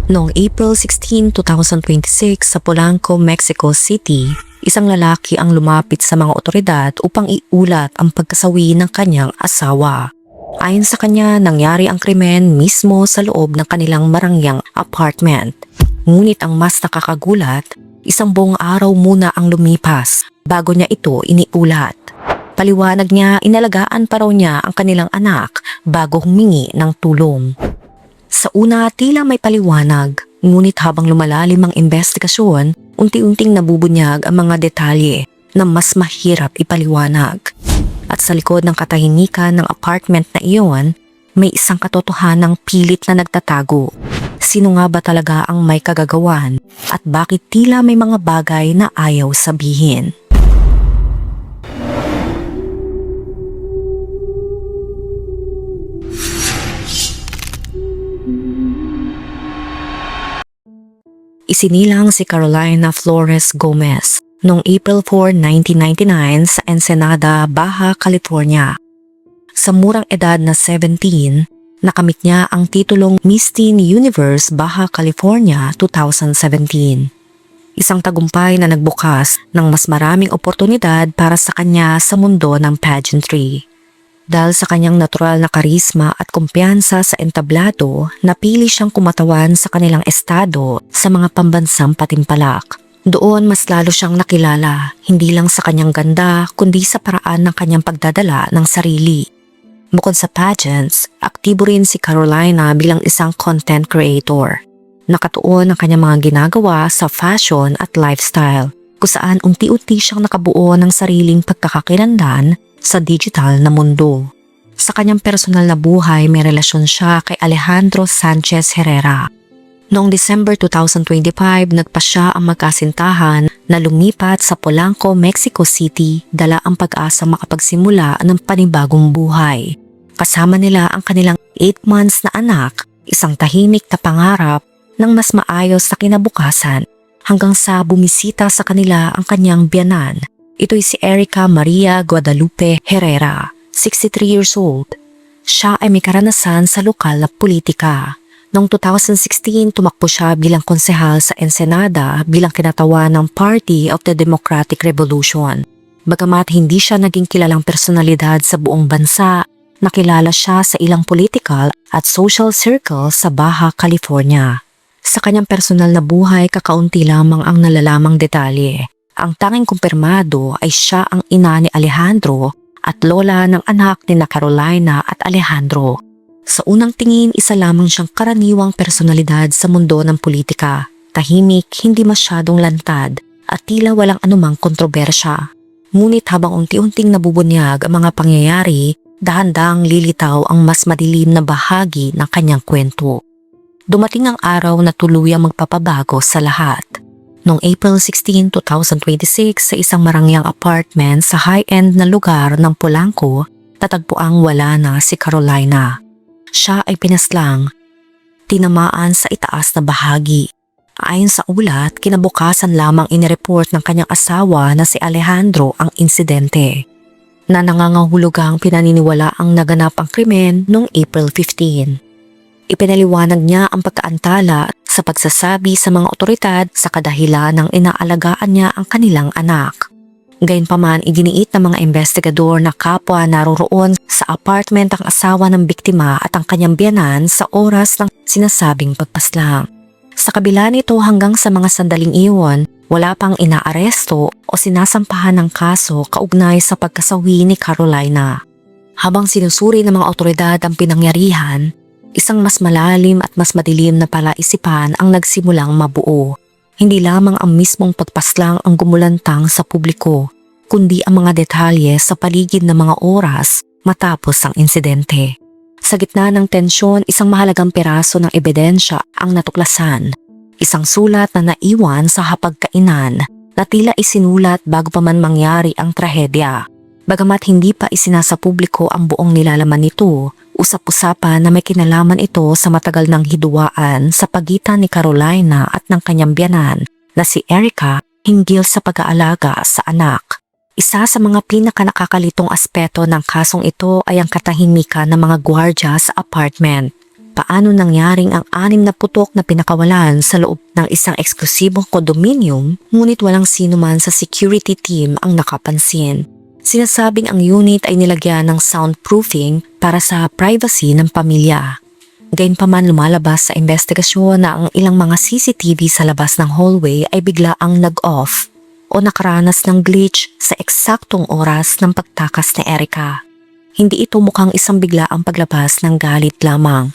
Noong April 16, 2026 sa Polanco, Mexico City, isang lalaki ang lumapit sa mga otoridad upang iulat ang pagkasawi ng kanyang asawa. Ayon sa kanya, nangyari ang krimen mismo sa loob ng kanilang marangyang apartment. Ngunit ang mas nakakagulat, isang buong araw muna ang lumipas bago niya ito iniulat. Paliwanag niya, inalagaan pa raw niya ang kanilang anak bago humingi ng tulong. Sa una, tila may paliwanag, ngunit habang lumalalim ang investigasyon, unti-unting nabubunyag ang mga detalye na mas mahirap ipaliwanag. At sa likod ng katahimikan ng apartment na iyon, may isang katotohanang pilit na nagtatago. Sino nga ba talaga ang may kagagawan at bakit tila may mga bagay na ayaw sabihin? Isinilang si Carolina Flores Gomez noong April 4, 1999 sa Ensenada, Baja California. Sa murang edad na 17, nakamit niya ang titulong Miss Teen Universe Baja California 2017. Isang tagumpay na nagbukas ng mas maraming oportunidad para sa kanya sa mundo ng pageantry. Dahil sa kanyang natural na karisma at kumpiyansa sa entablado, napili siyang kumatawan sa kanilang estado sa mga pambansang patimpalak. Doon mas lalo siyang nakilala, hindi lang sa kanyang ganda kundi sa paraan ng kanyang pagdadala ng sarili. Bukod sa pageants, aktibo rin si Carolina bilang isang content creator. Nakatuon ang kanyang mga ginagawa sa fashion at lifestyle, kung saan unti-unti siyang nakabuo ng sariling pagkakakilanlan sa digital na mundo. Sa kanyang personal na buhay, may relasyon siya kay Alejandro Sanchez Herrera. Noong December 2025, nagpa siya ang magkasintahan na lumipat sa Polanco, Mexico City, dala ang pag-asa makapagsimula ng panibagong buhay. Kasama nila ang kanilang 8 months na anak, isang tahimik na pangarap ng mas maayos na kinabukasan, hanggang sa bumisita sa kanila ang kanyang biyanan. Ito'y si Erica Maria Guadalupe Herrera, 63 years old. Siya ay may karanasan sa lokal na politika. Noong 2016, tumakbo siya bilang konsehal sa Ensenada bilang kinatawan ng Party of the Democratic Revolution. Bagamat hindi siya naging kilalang personalidad sa buong bansa, nakilala siya sa ilang political at social circles sa Baja California. Sa kanyang personal na buhay, kakaunti lamang ang nalalamang detalye. Ang tanging kumpirmado ay siya ang ina ni Alejandro at lola ng anak ni Carolina at Alejandro. Sa unang tingin, isa lamang siyang karaniwang personalidad sa mundo ng politika. Tahimik, hindi masyadong lantad at tila walang anumang kontrobersya. Ngunit habang unti-unting nabubunyag ang mga pangyayari, dahan-dahang lilitaw ang mas madilim na bahagi ng kanyang kwento. Dumating ang araw na tuluyang magpapabago sa lahat. Noong April 16, 2026 sa isang marangyang apartment sa high-end na lugar ng Polanco, tatagpuang wala na si Carolina. Siya ay pinaslang, tinamaan sa itaas na bahagi. Ayon sa ulat, kinabukasan lamang inireport ng kanyang asawa na si Alejandro ang insidente, na nangangahulugang pinaniniwala ang naganap ang krimen noong April 15. Ipinaliwanag niya ang pagkaantala sa pagsasabi sa mga otoridad sa kadahilan ng inaalagaan niya ang kanilang anak. Gayunpaman, iginiit ng mga investigador na kapwa naroroon sa apartment ang asawa ng biktima at ang kanyang biyanan sa oras ng sinasabing pagpaslang. Sa kabila nito, hanggang sa mga sandaling iyon, wala pang inaaresto o sinasampahan ng kaso kaugnay sa pagkasawi ni Carolina. Habang sinusuri ng mga otoridad ang pinangyarihan, isang mas malalim at mas madilim na palaisipan ang nagsimulang mabuo. Hindi lamang ang mismong pagpaslang ang gumulantang sa publiko, kundi ang mga detalye sa paligid ng mga oras matapos ang insidente. Sa gitna ng tensyon, isang mahalagang piraso ng ebidensya ang natuklasan. Isang sulat na naiwan sa hapagkainan na tila isinulat bago pa man mangyari ang trahedya. Bagamat hindi pa isinasa publiko ang buong nilalaman nito, usap-usapan na may kinalaman ito sa matagal ng hidwaan sa pagitan ni Carolina at ng kanyang biyanan na si Erica hinggil sa pag-aalaga sa anak. Isa sa mga pinaka-nakakalitong aspeto ng kasong ito ay ang katahimikan ng mga gwardya sa apartment. paano nangyaring ang 6 na putok na pinakawalan sa loob ng isang eksklusibong kondominium, ngunit walang sino man sa security team ang nakapansin. Sinasabing ang unit ay nilagyan ng soundproofing para sa privacy ng pamilya. Gayunpaman, lumalabas sa investigasyon na ang ilang mga CCTV sa labas ng hallway ay bigla ang nag-off o nakaranas ng glitch sa eksaktong oras ng pagtakas ni Erica. Hindi ito mukhang isang biglaang paglabas ng galit lamang.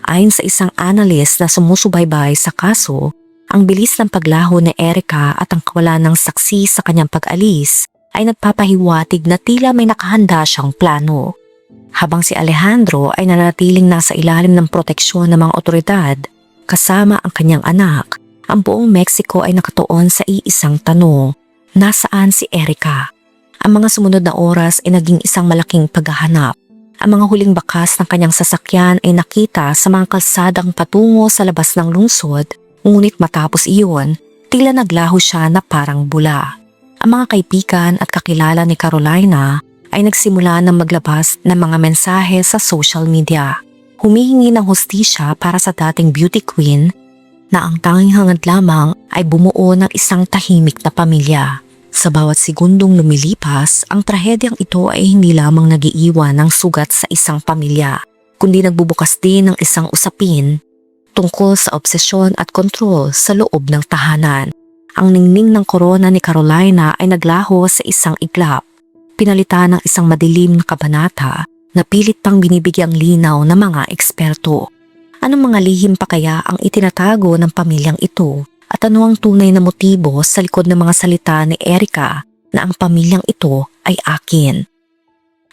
Ayon sa isang analyst na sumusubaybay sa kaso, ang bilis ng paglaho ni Erica at ang kawalan ng saksi sa kanyang pag-alis ay nagpapahiwatig na tila may nakahanda siyang plano. Habang si Alejandro ay nanatiling nasa ilalim ng proteksyon ng mga otoridad, kasama ang kanyang anak, ang buong Mexico ay nakatuon sa iisang tanong, nasaan si Erica? Ang mga sumunod na oras ay naging isang malaking paghahanap. Ang mga huling bakas ng kanyang sasakyan ay nakita sa mga kalsadang patungo sa labas ng lungsod, ngunit matapos iyon, tila naglaho siya na parang bula. Ang mga kaibigan at kakilala ni Carolina ay nagsimula na maglabas ng mga mensahe sa social media. Humihingi ng hustisya para sa dating beauty queen na ang tanging hangad lamang ay bumuo ng isang tahimik na pamilya. Sa bawat segundong lumilipas, ang trahedyang ito ay hindi lamang nagiiwan ng sugat sa isang pamilya, kundi nagbubukas din ng isang usapin tungkol sa obsesyon at kontrol sa loob ng tahanan. Ang ningning ng korona ni Carolina ay naglaho sa isang iglap, pinalitan ng isang madilim na kabanata na pilit pang binibigyang linaw ng mga eksperto. Anong mga lihim pa kaya ang itinatago ng pamilyang ito? At ano ang tunay na motibo sa likod ng mga salita ni Erica na ang pamilyang ito ay akin?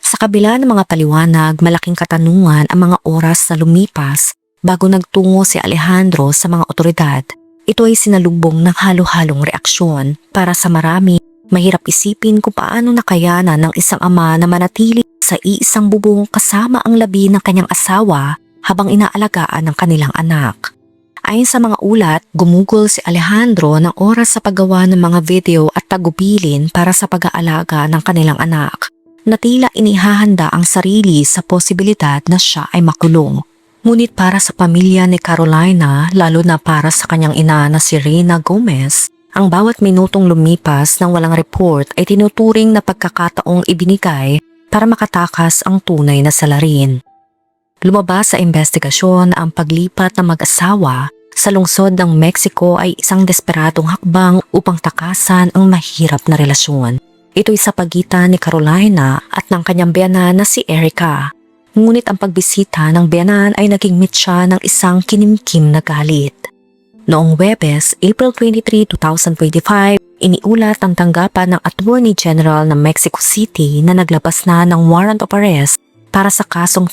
Sa kabila ng mga paliwanag, malaking katanungan ang mga oras na lumipas bago nagtungo si Alejandro sa mga otoridad. Ito ay sinalubong ng halo-halong reaksyon. Para sa marami, mahirap isipin kung paano nakayanan ng isang ama na manatili sa iisang bubong kasama ang labi ng kanyang asawa habang inaalagaan ng kanilang anak. Ayon sa mga ulat, gumugol si Alejandro ng oras sa paggawa ng mga video at tagubilin para sa pag-aalaga ng kanilang anak, na tila inihahanda ang sarili sa posibilidad na siya ay makulong. Ngunit para sa pamilya ni Carolina, lalo na para sa kanyang ina na si Reyna Gomez, ang bawat minutong lumipas ng walang report ay tinuturing na pagkakataong ibinigay para makatakas ang tunay na salarin. Lumabas sa investigasyon na ang paglipat ng mag-asawa sa lungsod ng Mexico ay isang desperadong hakbang upang takasan ang mahirap na relasyon. Ito'y sa pagitan ni Carolina at ng kanyang biyanan na si Erica. Ngunit ang pagbisita ng biyanan ay naging mitya ng isang kinimkim na galit. Noong Huwebes, April 23, 2025, iniulat ang tanggapan ng Attorney General ng Mexico City na naglabas na ng warrant of arrest para sa kasong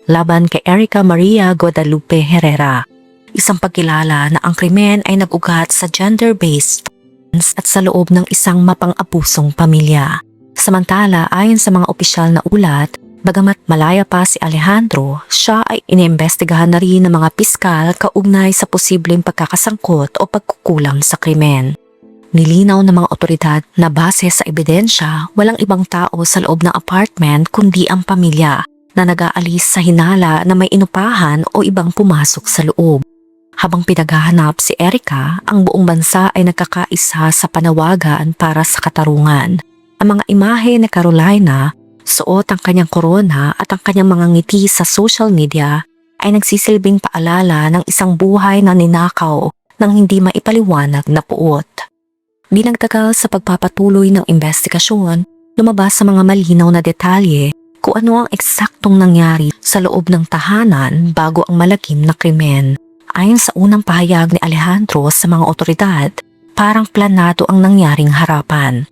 laban kay Erica Maria Guadalupe Herrera. Isang pagkilala na ang krimen ay nag-ugat sa gender-based violence at sa loob ng isang mapang-abusong pamilya. Samantala, ayon sa mga opisyal na ulat, bagamat malaya pa si Alejandro, siya ay iniimbestigahan na rin ng mga piskal kaugnay sa posibleng pagkakasangkot o pagkukulang sa krimen. Nilinaw ng mga otoridad na base sa ebidensya, walang ibang tao sa loob ng apartment kundi ang pamilya na nag-aalis sa hinala na may inupahan o ibang pumasok sa loob. Habang pinaghahanap si Erica, ang buong bansa ay nagkakaisa sa panawagan para sa katarungan. Ang mga imahe ni Carolina, suot ang kanyang korona at ang kanyang mga ngiti sa social media ay nagsisilbing paalala ng isang buhay na ninakaw ng hindi maipaliwanag na puot. Di nagtagal sa pagpapatuloy ng investigasyon, lumabas sa mga malinaw na detalye kung ano ang eksaktong nangyari sa loob ng tahanan bago ang malagim na krimen. Ayon sa unang pahayag ni Alejandro sa mga otoridad, parang planado ang nangyaring harapan.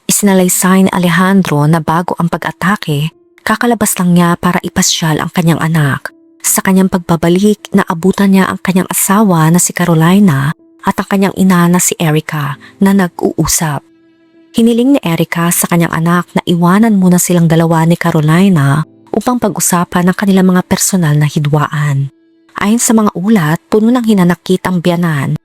Isinalaysay ni Alejandro na bago ang pag-atake, kakalabas lang niya para ipasyal ang kanyang anak. Sa kanyang pagbabalik, naabutan niya ang kanyang asawa na si Carolina at ang kanyang ina na si Erica na nag-uusap. Hiniling ni Erica sa kanyang anak na iwanan muna silang dalawa ni Carolina upang pag-usapan ang kanilang mga personal na hidwaan. Ayon sa mga ulat, puno ng hinanakit ang biyanan.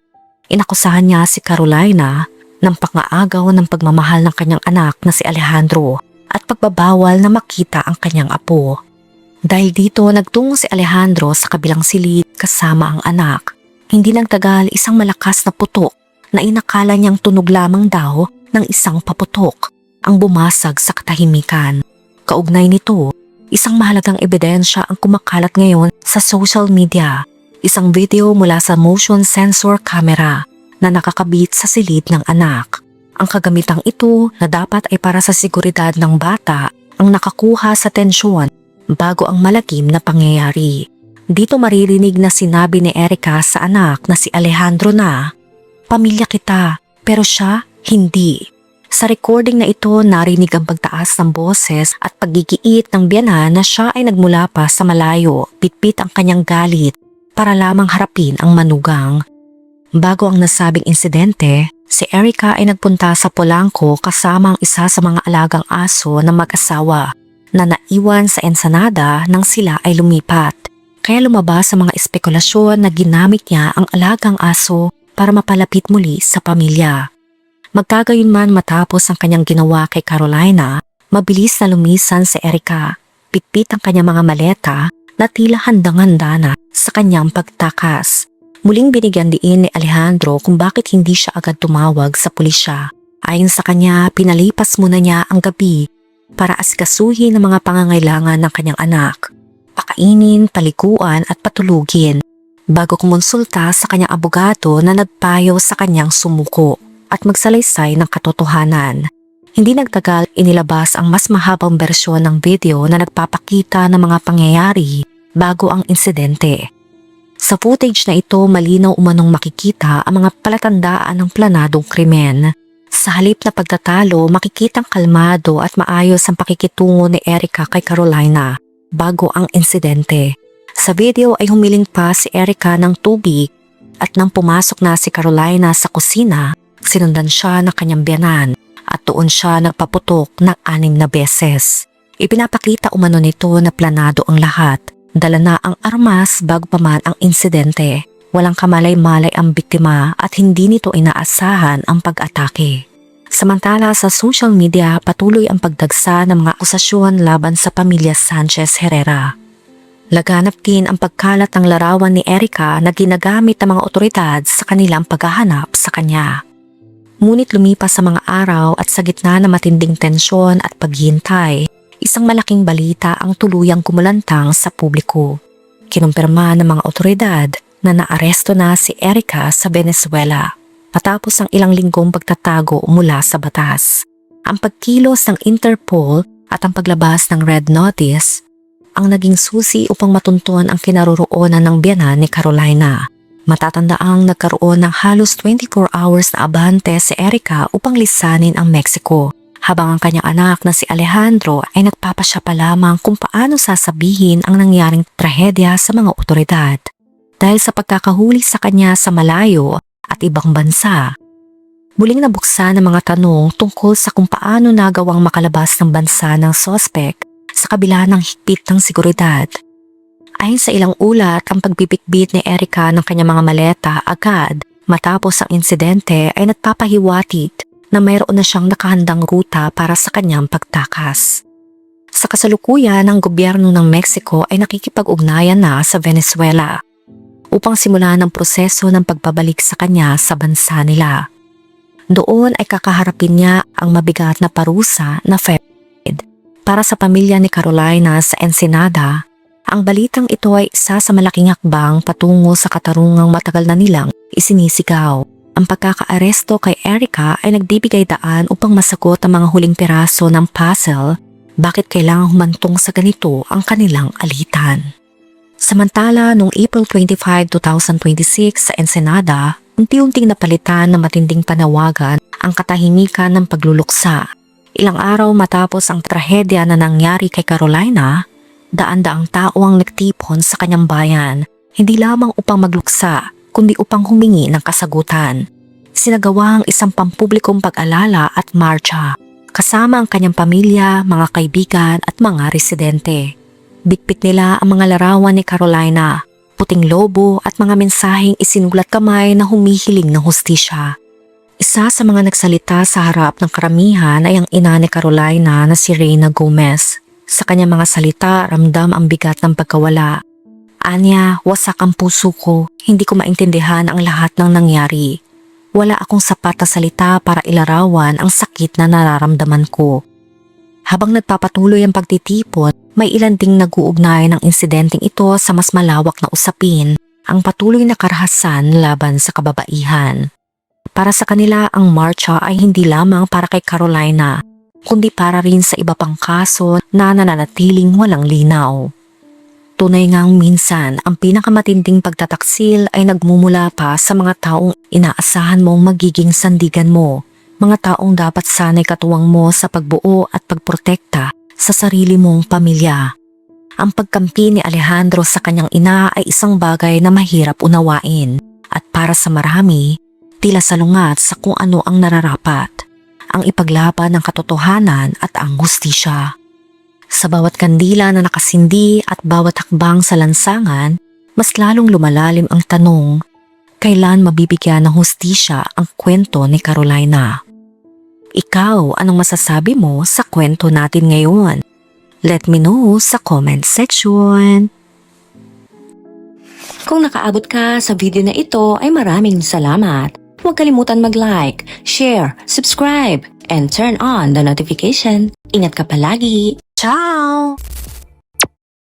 Inakusahan niya si Carolina ng pangaagaw ng pagmamahal ng kanyang anak na si Alejandro at pagbabawal na makita ang kanyang apo. Dahil dito nagtungo si Alejandro sa kabilang silid kasama ang anak. Hindi nagtagal isang malakas na putok na inakala niyang tunog lamang daw ng isang paputok ang bumasag sa katahimikan. Kaugnay nito, isang mahalagang ebidensya ang kumakalat ngayon sa social media. Isang video mula sa motion sensor camera na nakakabit sa silid ng anak. Ang kagamitang ito na dapat ay para sa seguridad ng bata ang nakakuha sa tensyon bago ang malagim na pangyayari. Dito maririnig na sinabi ni Erica sa anak na si Alejandro na, "Pamilya kita, pero siya hindi." Sa recording na ito narinig ang pagtaas ng boses at paggigiit ng biyanan na siya ay nagmula pa sa malayo, bitbit ang kanyang galit para lamang harapin ang manugang. Bago ang nasabing insidente, si Erica ay nagpunta sa Polanco kasama ang isa sa mga alagang aso ng mag-asawa na naiwan sa Ensenada nang sila ay lumipat. Kaya lumabas sa mga espekulasyon na ginamit niya ang alagang aso para mapalapit muli sa pamilya. Magkagayunman matapos ang kanyang ginawa kay Carolina, mabilis na lumisan si Erica. Pitpit ang kanyang mga maleta na tila handang-handa na sa kanyang pagtakas. Muling binigyan diin ni Alejandro kung bakit hindi siya agad tumawag sa pulisya. Ayon sa kanya, pinalipas muna niya ang gabi para asikasuhin ang mga pangangailangan ng kanyang anak. Pakainin, paliguan at patulugin bago kumonsulta sa kanyang abogado na nagpayo sa kanyang sumuko at magsalaysay ng katotohanan. Hindi nagtagal inilabas ang mas mahabang bersyon ng video na nagpapakita ng mga pangyayari bago ang insidente. Sa footage na ito malinaw umanong makikita ang mga palatandaan ng planadong krimen. Sa halip na pagtatalo, makikitang kalmado at maayos ang pakikitungo ni Erica kay Carolina bago ang insidente. Sa video ay humiling pa si Erica ng tubig at nang pumasok na si Carolina sa kusina, sinundan siya ng kanyang biyanan at doon siya nagpaputok ng 6 na beses. Ipinapakita umano nito na planado ang lahat. Dala na ang armas bago pa man ang insidente. Walang kamalay-malay ang biktima at hindi nito inaasahan ang pag-atake. Samantala sa social media patuloy ang pagdagsa ng mga akusasyon laban sa pamilya Sanchez Herrera. Laganap din ang pagkalat ng larawan ni Erica na ginagamit ng mga otoridad sa kanilang paghahanap sa kanya. Ngunit lumipas sa mga araw at sa gitna ng matinding tensyon at paghihintay, isang malaking balita ang tuluyang kumulantang sa publiko. Kinumpirma ng mga otoridad na naaresto na si Erica sa Venezuela matapos ang ilang linggong pagtatago mula sa batas. Ang pagkilos ng Interpol at ang paglabas ng Red Notice ang naging susi upang matunton ang kinaroroonan ng biyanan ni Carolina. Matatandaang nagkaroon ng halos 24 hours na abante si Erica upang lisanin ang Mexico, habang ang kanyang anak na si Alejandro ay nagpapasya pa lamang kung paano sasabihin ang nangyaring trahedya sa mga otoridad. Dahil sa pagkakahuli sa kanya sa malayo at ibang bansa, muling nabuksan ang mga tanong tungkol sa kung paano nagawang makalabas ng bansa ng sospek sa kabila ng higpit ng seguridad. Ayon sa ilang ulat, ang pagbibitbit ni Erica ng kanyang mga maleta agad matapos ang insidente ay nagpapahiwatig na mayroon na siyang nakahandang ruta para sa kanyang pagtakas. Sa kasalukuyan, ang gobyerno ng Mexico ay nakikipag-ugnayan na sa Venezuela upang simulan ang proseso ng pagbabalik sa kanya sa bansa nila. Doon ay kakaharapin niya ang mabigat na parusa na FED. Para sa pamilya ni Carolina sa Ensenada, ang balitang ito ay isa sa malaking hakbang patungo sa katarungang matagal na nilang isinisigaw. Ang pagkakaaresto kay Erica ay nagbibigay daan upang masagot ang mga huling piraso ng puzzle bakit kailangang humantong sa ganito ang kanilang alitan. Samantala, noong April 25, 2026 sa Ensenada, unti-unting napalitan ng matinding panawagan ang katahimikan ng pagluluksa. Ilang araw matapos ang trahedya na nangyari kay Carolina, daan-daang tao ang nagtipon sa kanyang bayan, hindi lamang upang magluksa, kundi upang humingi ng kasagutan. Sinagawa ang isang pampublikong pag-alala at marcha, kasama ang kanyang pamilya, mga kaibigan at mga residente. Bitbit nila ang mga larawan ni Carolina, puting lobo at mga mensaheng isinulat kamay na humihiling ng hustisya. Isa sa mga nagsalita sa harap ng karamihan ay ang ina ni Carolina na si Reyna Gomez. Sa kanyang mga salita, ramdam ang bigat ng pagkawala. Anya, wasak ang puso ko, hindi ko maintindihan ang lahat ng nangyari. Wala akong sapat na salita para ilarawan ang sakit na nararamdaman ko. Habang nagpapatuloy ang pagtitipot, may ilan ding nag-uugnay ng insidenteng ito sa mas malawak na usapin, ang patuloy na karahasan laban sa kababaihan. Para sa kanila, ang marcha ay hindi lamang para kay Carolina, kundi para rin sa iba pang kaso na nananatiling walang linaw. Tunay ngang minsan, ang pinakamatinding pagtataksil ay nagmumula pa sa mga taong inaasahan mong magiging sandigan mo, mga taong dapat sana'y katuwang mo sa pagbuo at pagprotekta sa sarili mong pamilya. Ang pagkampi ni Alejandro sa kanyang ina ay isang bagay na mahirap unawain at para sa marami, tila salungat sa kung ano ang nararapat, ang ipaglaban ng katotohanan at ang hustisya. Sa bawat kandila na nakasindi at bawat hakbang sa lansangan, mas lalong lumalalim ang tanong, kailan mabibigyan ng hustisya ang kwento ni Carolina? Ikaw, anong masasabi mo sa kwento natin ngayon? Let me know sa comment section. Kung nakaabot ka sa video na ito ay maraming salamat. Huwag kalimutan mag-like, share, subscribe, and turn on the notification. Ingat ka palagi! Ciao!